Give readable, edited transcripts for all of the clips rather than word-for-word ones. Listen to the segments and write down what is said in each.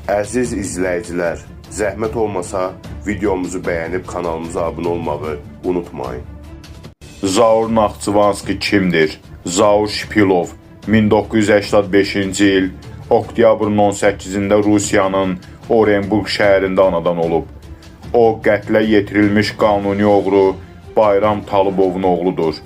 Əziz izləyicilər, zəhmət olmasa videomuzu bəyənib kanalımıza abunə olmağı unutmayın. Zaur Naxçıvanski kimdir? Zaur Şipilov 1985-ci il oktyabrın 18-də Rusiyanın Orenburg şəhərində anadan olub. O, qətlə yetirilmiş qanuni oğru Bayram Talıbovun oğludur.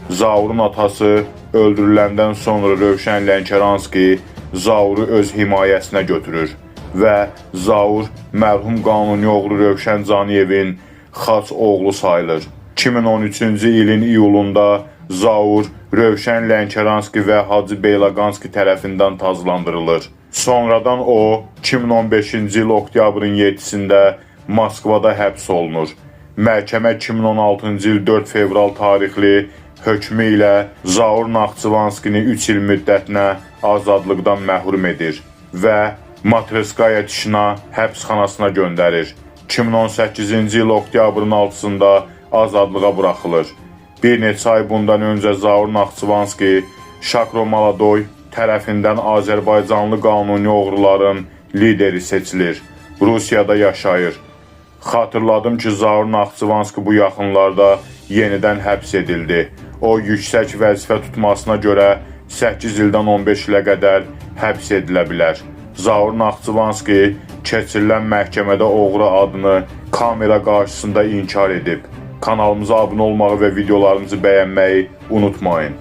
Zaurun atası öldürüləndən sonra Rövşən Lənkəranski Zauru öz himayəsinə götürür və Zaur mərhum qanuni oğru Rövşən Caniyevin xaç oğlu sayılır. 2013-cü ilin iyulunda Zaur Rövşən Lənkəranski və Hacı Beyləqanski tərəfindən tazlandırılır. Sonradan o 2015-ci il oktyabrın 7-sində Moskvada həbs olunur. Məhkəmə 2016-cı il 4 fevral tarixli hökmü ilə Zaur Naxçıvanskini 3 il müddətinə azadlıqdan məhrum edir və Matreskaya Tişina həbsxanasına göndərir. 2018-ci il oktyabrın 6-sında azadlığa buraxılır. Bir neçə ay bundan öncə Zaur Naxçıvanski Şakro Maladoy tərəfindən Azərbaycanlı qanuni oğruların lideri seçilir. Rusiyada yaşayır. Xatırladım ki, Zaur Naxçıvanski bu yaxınlarda yenidən həbs edildi. O, yüksək vəzifə tutmasına görə 8 ildən 15 ilə qədər həbs edilə bilər. Zaur Naxçıvanski keçirilən məhkəmədə oğru adını kamera qarşısında inkar edib. Kanalımıza abunə olmağı və videolarımızı bəyənməyi unutmayın.